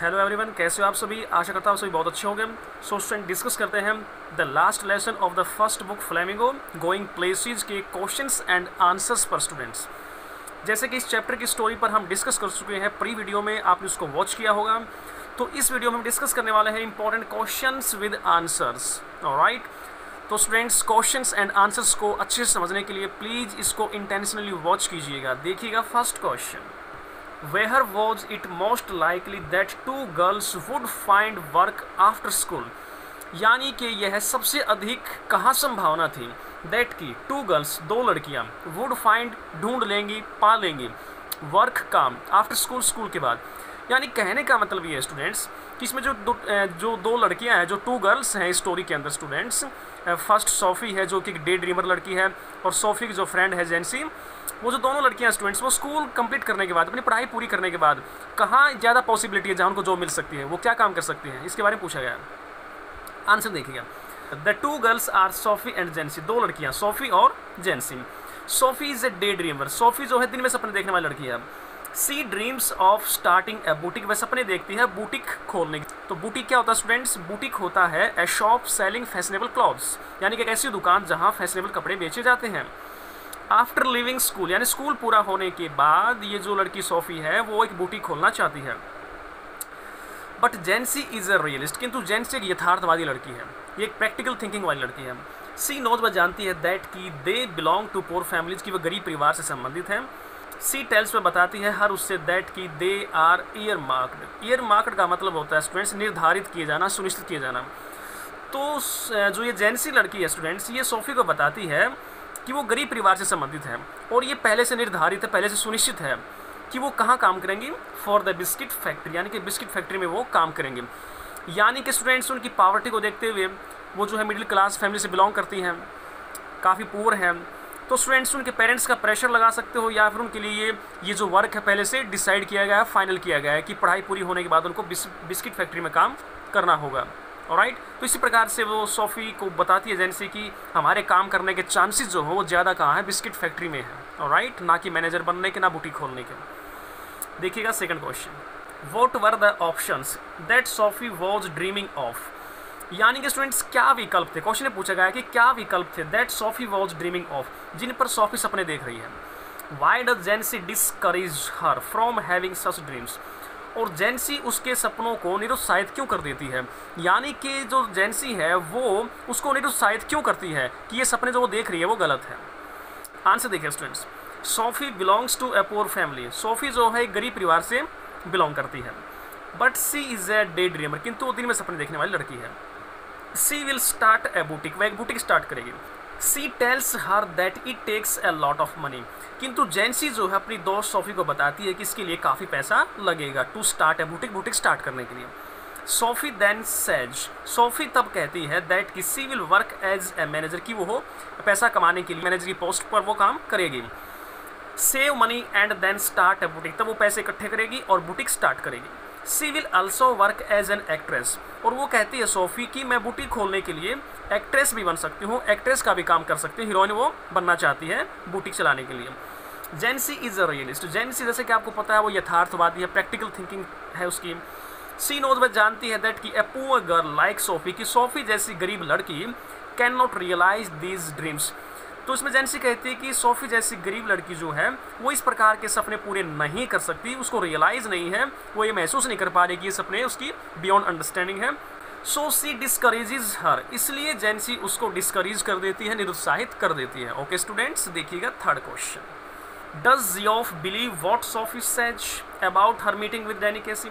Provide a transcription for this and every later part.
Hello everyone, कैसे हो आप सभी। आशा करता हूँ सभी बहुत अच्छे होंगे। सो स्टूडेंट, डिस्कस करते हैं the last lesson of the first book flamingo going places के क्वेश्चंस एंड आंसर्स पर स्टूडेंट्स। जैसे कि इस चैप्टर की स्टोरी पर हम डिस्कस कर चुके हैं प्री वीडियो में, आपने उसको वॉच किया होगा। तो इस वीडियो में हम डिस्कस करने वाले हैं important questions with answers. Alright, तो स्टूडेंट्स क्वेश्चंस एंड आंसर्स को अच्छे से समझने के लिए प्लीज़ इसको इंटेंशनली वॉच कीजिएगा। देखिएगा first question, Where was it most likely that two girls would find work after school? यानी कि यह सबसे अधिक कहाँ संभावना थी दैट की टू गर्ल्स, दो लड़कियाँ, वुड फाइंड, ढूंढ लेंगी, पा लेंगी, वर्क, काम, आफ्टर स्कूल, स्कूल के बाद। यानी कहने का मतलब ये है स्टूडेंट्स कि इसमें जो दो लड़कियां हैं, जो टू गर्ल्स हैं स्टोरी के अंदर स्टूडेंट्स, फर्स्ट सोफ़ी है जो कि डे ड्रीमर लड़की है, और सोफ़ी की जो फ्रेंड है जेंसी, वो जो दोनों लड़कियां स्टूडेंट्स, वो स्कूल कंप्लीट करने के बाद, अपनी पढ़ाई पूरी करने के बाद कहाँ ज़्यादा पॉसिबिलिटी है जहाँ उनको जॉब मिल सकती है, वो क्या काम कर सकती हैं, इसके बारे में पूछा गया। आंसर देखिएगा, the two girls are Sophie and Jansie. दो लड़कियाँ, सोफ़ी और Jansie. Sophie is a day dreamer. Sophie जो है दिन में सपने देखने वाली लड़की है। She dreams of starting a boutique. वह सपने देखती है बुटीक खोलने की। तो बुटीक क्या होता है स्टूडेंट्स? बुटीक होता है ए शॉप सेलिंग फैशनेबल क्लॉथ्स, यानी कि एक ऐसी दुकान जहाँ फैशनेबल कपड़े बेचे जाते हैं। आफ्टर लिविंग स्कूल, यानी स्कूल पूरा होने के बाद ये जो लड़की सोफ़ी है वो एक बुटीक खोलना चाहती है। बट जेंसी इज़ अ रियलिस्ट, किंतु जेंसी एक यथार्थवादी लड़की है, ये एक प्रैक्टिकल थिंकिंग वाली लड़की है। सी नोज, वह जानती है दैट की they belong to poor families, की वह गरीब परिवार से संबंधित है। सी टेल्स में बताती है हर उससे दैट की they are earmarked. Earmarked का मतलब होता है स्टूडेंट्स निर्धारित किए जाना, सुनिश्चित किए जाना। तो जो ये जेंसी लड़की है स्टूडेंट्स, ये सोफ़ी को बताती है कि वो गरीब परिवार से संबंधित है और ये पहले से निर्धारित है, पहले से सुनिश्चित है कि वो कहाँ काम करेंगी, फॉर द बिस्किट फैक्ट्री, यानी कि बिस्किट फैक्ट्री में वो काम करेंगे। यानी कि स्टूडेंट्स उनकी पावर्टी को देखते हुए, वो जो है मिडिल क्लास फैमिली से बिलोंग करती हैं, काफ़ी पुअर हैं, तो स्टूडेंट्स उनके पेरेंट्स का प्रेशर लगा सकते हो, या फिर उनके लिए ये जो वर्क है पहले से डिसाइड किया गया है, फाइनल किया गया है कि पढ़ाई पूरी होने के बाद उनको बिस्किट फैक्ट्री में काम करना होगा। ऑलराइट, तो इसी प्रकार से वो सोफ़ी को बताती है जेंसी कि हमारे काम करने के चांसेस जो हो वो ज़्यादा कहाँ है, बिस्किट फैक्ट्री में है। ऑलराइट, ना कि मैनेजर बनने के, ना बुटीक खोलने के। देखिएगा second question, what were the options that Sophie was dreaming of. यानी कि स्टूडेंट्स क्या विकल्प थे, क्वेश्चन में पूछा गया है कि क्या विकल्प थे that Sophie was dreaming of, जिन पर सोफ़ी सपने देख रही है। Why does Jansie discourage her from having such dreams. और जेंसी उसके सपनों को निरुत्साहित क्यों कर देती है, यानी कि जो जेंसी है वो उसको निरुत्साहित क्यों करती है कि ये सपने जो वो देख रही है वो गलत है। आंसर देखिए students, Sophie belongs to a poor family. Sophie जो है एक गरीब परिवार से बिलोंग करती है। But she is a day dreamer, किंतु वो दिन में सपने देखने वाली लड़की है। She will start a boutique, वह एक बुटीक स्टार्ट करेगी। She tells her that it takes a lot of money, किंतु जेंसी जो है अपनी दोस्त सोफ़ी को बताती है कि इसके लिए काफ़ी पैसा लगेगा to start a boutique, boutique start करने के लिए। सोफ़ी देन सेज, सोफ़ी तब कहती है दैट कि she will work as a manager, की वो हो पैसा कमाने के लिए मैनेजर की पोस्ट पर वो काम करेगी। Save money and then start a boutique, तब वो पैसे इकट्ठे करेगी और बुटीक स्टार्ट करेगी। She will also work as an actress, और वो कहती है सोफ़ी कि मैं बुटीक खोलने के लिए एक्ट्रेस भी बन सकती हूँ, एक्ट्रेस का भी काम कर सकती हूँ, हीरोइन वो बनना चाहती है बुटीक चलाने के लिए। जेंसी इज़ अ रियलिस्ट, जेंसी जैसे कि आपको पता है वो यथार्थवादी है, प्रैक्टिकल थिंकिंग है उसकी। सी नोज, वह जानती है दैट कि a poor girl like Sophie, की सोफ़ी जैसी गरीब लड़की can not realize these dreams. तो इसमें जेंसी कहती है कि सोफ़ी जैसी गरीब लड़की जो है वो इस प्रकार के सपने पूरे नहीं कर सकती, उसको रियलाइज़ नहीं है, वो ये महसूस नहीं कर पा रही कि ये सपने उसकी बियॉन्ड अंडरस्टैंडिंग है। सो सी डिस्करेजेज हर, इसलिए जेंसी उसको डिस्करेज कर देती है, निरुत्साहित कर देती है। ओके स्टूडेंट्स, देखिएगा third question, does Geoff believe what Sophie says about her meeting with Danny Casey.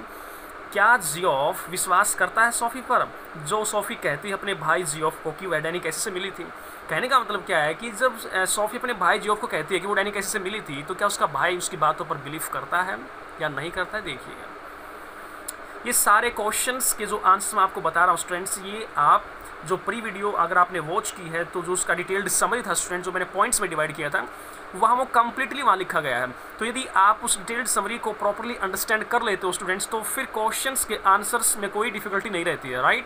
क्या जियोफ विश्वास करता है सोफ़ी पर, जो सोफ़ी कहती है अपने भाई जियोफ को कि वह डैनी केसी से मिली थी। कहने का मतलब क्या है कि जब सोफ़ी अपने भाई जियोफ को कहती है कि वो डैनी केसी से मिली थी, तो क्या उसका भाई उसकी बातों पर बिलीव करता है या नहीं करता है। देखिएगा ये सारे क्वेश्चंस के जो आंसर मैं आपको बता रहा हूँ स्टूडेंट्स, ये आप जो प्री वीडियो अगर आपने वॉच की है तो जो उसका डिटेल्ड समरी था स्टूडेंट, जो मैंने पॉइंट्स में डिवाइड किया था, वहाँ वो कंप्लीटली वहाँ लिखा गया है। तो यदि आप उस डिटेल्ड समरी को प्रॉपरली अंडरस्टैंड कर लेते हो स्टूडेंट्स, तो फिर क्वेश्चंस के आंसर्स में कोई डिफिकल्टी नहीं रहती है। राइट,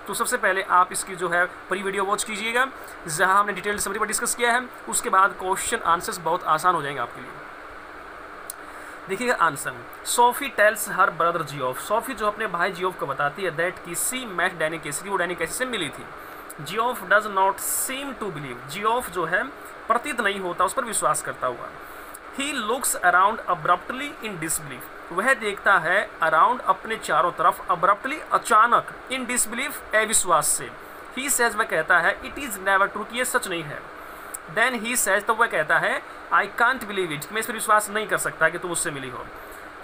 तो सबसे पहले आप इसकी जो है प्री वीडियो वॉच कीजिएगा जहाँ हमने डिटेल्ड समरी पर डिस्कस किया है, उसके बाद क्वेश्चन आंसर्स बहुत आसान हो जाएंगे आपके लिए। देखिएगा answer, Sophie tells her brother Geoff, Sophie जो अपने भाई जियोफ को बताती है दैट कि सी मैट डैनी केसी, वो डैनी केसी से मिली थी। Geoff does not seem to believe, Geoff जो है प्रतीत नहीं होता उस पर विश्वास करता हुआ। He looks around abruptly in disbelief, वह देखता है अराउंड अपने चारों तरफ, अब्रप्टली अचानक, इन डिसबिलीफ अविश्वास से। ही सेज, वह कहता है इट इज़ नेवर ट्रू, ये सच नहीं है। देन ही सेज, तो वह कहता है आई कांट बिलीव इट, मैं इस पर विश्वास नहीं कर सकता कि तुम उससे मिली हो।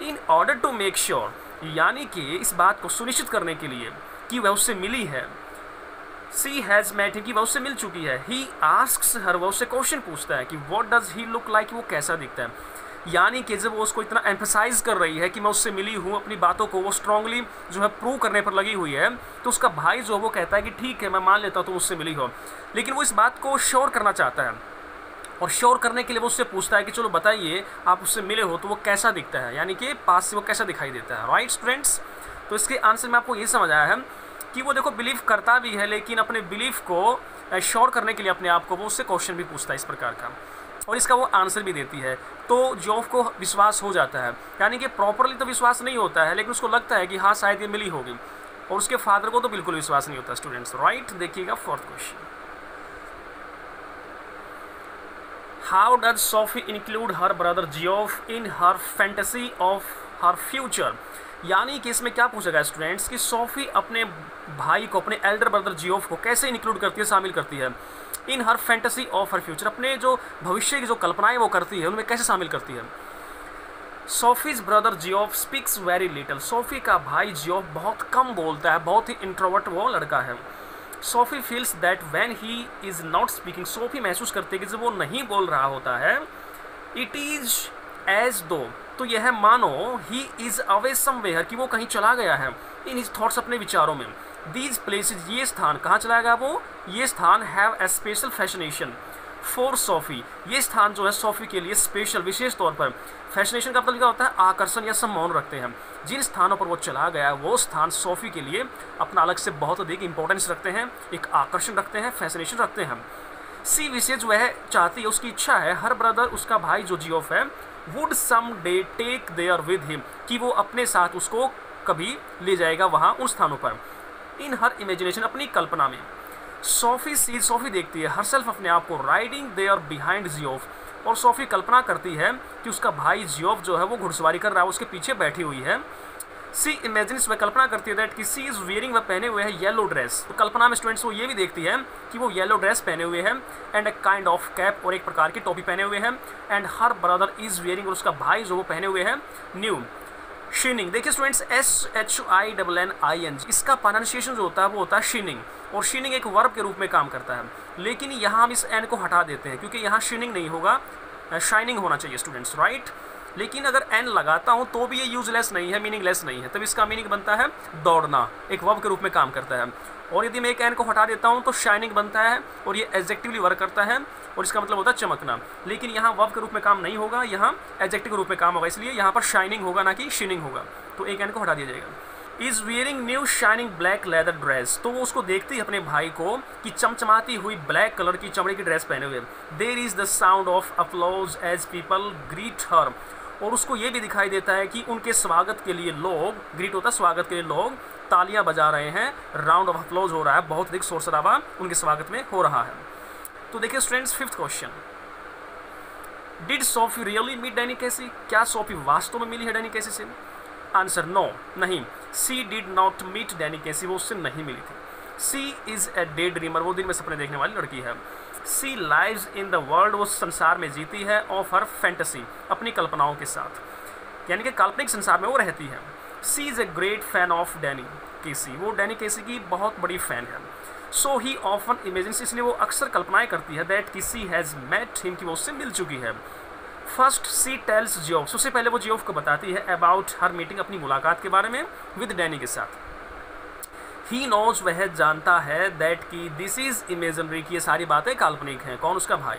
In order to make sure, यानी कि इस बात को सुनिश्चित करने के लिए कि वह उससे मिली है, सी हैज़ मेट हिम, कि वह उससे मिल चुकी है। ही आस्क्स हर, वह उससे क्वेश्चन पूछता है कि what does he look like, वो कैसा दिखता है। यानी कि जब वो उसको इतना एम्फेसाइज कर रही है कि मैं उससे मिली हूँ, अपनी बातों को वो स्ट्रांगली जो है प्रूव करने पर लगी हुई है, तो उसका भाई जो वो कहता है कि ठीक है मैं मान लेता हूँ तुम उससे मिली हो, लेकिन वो इस बात को श्योर करना चाहता है। और श्योर करने के लिए वो उससे पूछता है कि चलो बताइए आप उससे मिले हो तो वो कैसा दिखता है, यानी कि पास से वो कैसा दिखाई देता है। राइट स्टूडेंट्स, तो इसके आंसर में आपको ये समझ आया है कि वो देखो बिलीव करता भी है, लेकिन अपने बिलीफ को श्योर करने के लिए अपने आप को वो उससे क्वेश्चन भी पूछता है इस प्रकार का, और इसका वो आंसर भी देती है। तो जियोफ को विश्वास हो जाता है, यानी कि प्रॉपरली तो विश्वास नहीं होता है, लेकिन उसको लगता है कि हाँ शायद ये मिली होगी, और उसके फादर को तो बिल्कुल विश्वास नहीं होता स्टूडेंट्स। राइट, देखिएगा fourth question, how does Sophie include her brother Geoff in her fantasy of her future, यानी कि इसमें क्या पूछा गया स्टूडेंट्स कि सोफी अपने भाई को, अपने एल्डर ब्रदर जियोफ को कैसे इंक्लूड करती है, शामिल करती है, इन हर फैंटेसी ऑफ हर फ्यूचर, अपने जो भविष्य की जो कल्पनाएं वो करती है उनमें कैसे शामिल करती है। Sophie's brother Geoff speaks very little, Sophie का भाई जियोफ बहुत कम बोलता है, बहुत ही इंट्रोवर्ट वो लड़का है। Sophie feels that when he is not speaking, Sophie महसूस करती है कि जब वो नहीं बोल रहा होता है, इट इज एज दो, तो यह मानो ही इज अवे समवेयर, कि वो कहीं चला गया है, इन हिज थॉट्स, अपने विचारों में। दीज प्लेसेज, ये स्थान कहाँ चला गया वो, ये स्थान have a special fascination for Sophie, ये स्थान जो है सोफी के लिए स्पेशल, विशेष तौर पर, फैसिनेशन का मतलब क्या होता है, आकर्षण या सम्मान रखते हैं। जिन स्थानों पर वो चला गया वो स्थान सोफी के लिए अपना अलग से बहुत अधिक इंपॉर्टेंस रखते हैं, एक आकर्षण रखते हैं, फैसिनेशन रखते हैं। सी विशेष वह चाहती है, उसकी इच्छा है, हर ब्रदर, उसका भाई जो जियोफ है, would some day take there with him, कि वो अपने साथ उसको कभी ले जाएगा वहाँ उन स्थानों पर। इन हर इमेजिनेशन, अपनी कल्पना में। सोफी देखती है हरसेल्फ, अपने आप को, राइडिंग देयर बिहाइंड जियोफ, और सोफी कल्पना करती है कि उसका भाई जियोफ जो है वो घुड़सवारी कर रहा है, उसके पीछे बैठी हुई है। सी इमेजिन्स, वह कल्पना करती है दैट कि सी इज़ वियरिंग, वह पहने हुए है येलो ड्रेस, तो कल्पना में स्टूडेंट्स वो ये भी देखती है कि वो येलो ड्रेस पहने हुए हैं, and a kind of cap, और एक प्रकार की टोपी पहने हुए हैं, and her brother is wearing, और उसका भाई जो वो पहने हुए हैं न्यू शिनिंग। देखिए स्टूडेंट्स, SHINNING, इसका प्रोनाउंसिएशन जो होता है वो होता है शिनिंग, और शिनिंग एक वर्ब के रूप में काम करता है, लेकिन यहाँ हम इस एन को हटा देते हैं क्योंकि यहाँ शिनिंग नहीं होगा, शाइनिंग होना चाहिए स्टूडेंट्स। राइट, लेकिन अगर एन लगाता हूँ तो भी ये यूजलेस नहीं है, मीनिंगलेस नहीं है, तब इसका मीनिंग बनता है दौड़ना, एक वर्ब के रूप में काम करता है। और यदि मैं एक एन को हटा देता हूँ तो शाइनिंग बनता है, और ये एडजेक्टिवली वर्क करता है, और इसका मतलब होता है चमकना, लेकिन यहाँ वर्ब के रूप में काम नहीं होगा, यहाँ एडजेक्टिव के रूप में काम होगा, इसलिए यहाँ पर शाइनिंग होगा ना कि शिनिंग होगा, तो एक एन को हटा दिया जाएगा। Is wearing new shining black leather dress, तो वो उसको देखती है अपने भाई को कि चमचमाती हुई ब्लैक कलर की चमड़े की ड्रेस पहने हुए। There is the sound of applause as people greet her, और उसको ये भी दिखाई देता है कि उनके स्वागत के लिए लोग, ग्रीट होता है स्वागत के लिए, लोग तालियां बजा रहे हैं, राउंड ऑफ अप्लॉज हो रहा है, बहुत अधिक शोर शराबा उनके स्वागत में हो रहा है। तो देखिए students, fifth question, did Sophie really meet Danny Casey, क्या सोफी वास्तव में मिली है डैनी केसी से? आंसर नो, नहीं, सी did not meet Danny Casey, वो उससे नहीं मिली थी। सी इज़ ए डे ड्रीमर, वो दिन में सपने देखने वाली लड़की है। सी लाइव्स इन द वर्ल्ड, वो संसार में जीती है, ऑफ हर फैंटेसी, अपनी कल्पनाओं के साथ, यानी कि काल्पनिक संसार में वो रहती है। She is a great fan of Danny Casey, वो डैनी केसी की बहुत बड़ी फ़ैन है। सो ही ऑफन इमेजिन्स, इसलिए वो अक्सर कल्पनाएं करती है दैट कि सी हैज़ मेट हिम, कि वो उससे मिल चुकी है। फर्स्ट सी टेल्स जियोफ, सबसे पहले वो जियोफ को बताती है अबाउट हर मीटिंग, अपनी मुलाकात के बारे में, विद डैनी के साथ। ही नोज, वह जानता है दैट कि दिस इज़ इमेजिनरी, की ये सारी बातें काल्पनिक हैं। कौन? उसका भाई।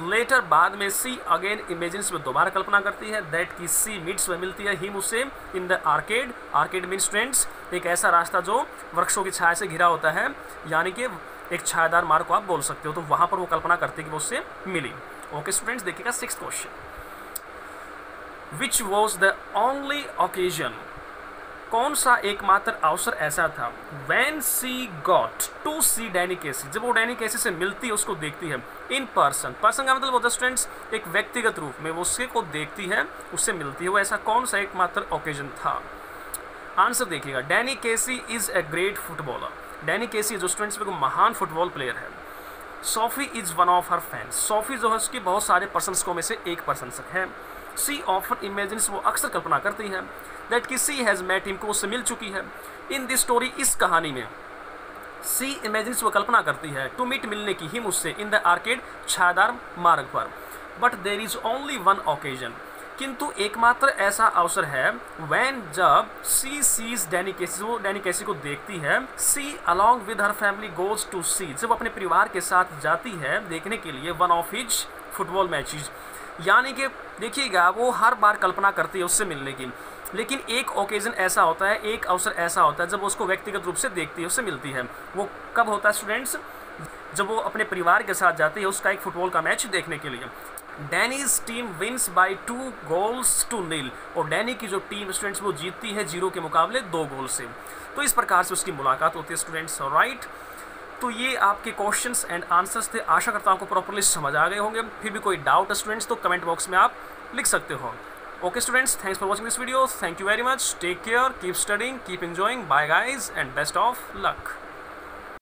लेटर, बाद में, सी अगेन इमेजिन्स, में दोबारा कल्पना करती है दैट कि सी मीट्स, वह मिलती है हिम उससे, in the arcade, arcade means friends, एक ऐसा रास्ता जो वृक्षों की छाया से घिरा होता है, यानी कि एक छायादार मार्ग को आप बोल सकते हो, तो वहाँ पर वो कल्पना करती है कि वो उससे मिली। ओके स्टूडेंट्स, देखिएगा sixth question, which was the only occasion, कौन सा एकमात्र अवसर ऐसा था, when she got to see Danny Casey, जब वो डैनी केसी से मिलती है, उसको देखती है, इन पर्सन, पर्सन का मतलब होता है स्टूडेंट्स एक व्यक्तिगत रूप में, वो उसके को देखती है, उससे मिलती है, वो ऐसा कौन सा एकमात्र ओकेजन था। आंसर देखिएगा, Danny Casey is a great footballer, Danny Casey जो स्टूडेंट्स में महान फुटबॉल प्लेयर है। Sophie is one of her fans, Sophie जो है उसकी बहुत सारे प्रशंसकों में से एक प्रशंसक है। सी ऑफन इमेजिन्स, वो अक्सर कल्पना करती है, दैट कि सी हैज़ मेट हिम, को उससे मिल चुकी है। इन दिस स्टोरी, इस कहानी में, सी इमेजिन्स, वो कल्पना करती है, टू मीट, मिलने की, हिम, उससे, इन द आर्केड, छायादार मार्ग पर। But there is only one occasion, किंतु एकमात्र ऐसा अवसर है, वैन, जब सी सीज डैनी केसी, वो डैनी केसी को देखती है, she along with her family goes to see, जब अपने परिवार के साथ जाती है देखने के लिए, one of his football matches, यानी कि देखिएगा वो हर बार कल्पना करती है उससे मिलने की, लेकिन एक ओकेजन ऐसा होता है, एक अवसर ऐसा होता है जब वो उसको व्यक्तिगत रूप से देखती है, उससे मिलती है। वो कब होता है स्टूडेंट्स, जब वो अपने परिवार के साथ जाती है उसका एक फुटबॉल का मैच देखने के लिए। Danny's team wins by 2 goals to nil, और डैनी की जो टीम स्टूडेंट्स वो जीतती है 0 के मुकाबले 2 गोल से। तो इस प्रकार से उसकी मुलाकात होती है स्टूडेंट्स, राइट। तो ये आपके क्वेश्चंस एंड आंसर्स थे, आशा करता हूँ आपको प्रॉपर्ली समझ आ गए होंगे। फिर भी कोई डाउट स्टूडेंट्स तो कमेंट बॉक्स में आप लिख सकते हो। Okay students, thanks for watching this video, thank you very much, take care, keep studying, keep enjoying, bye guys and best of luck.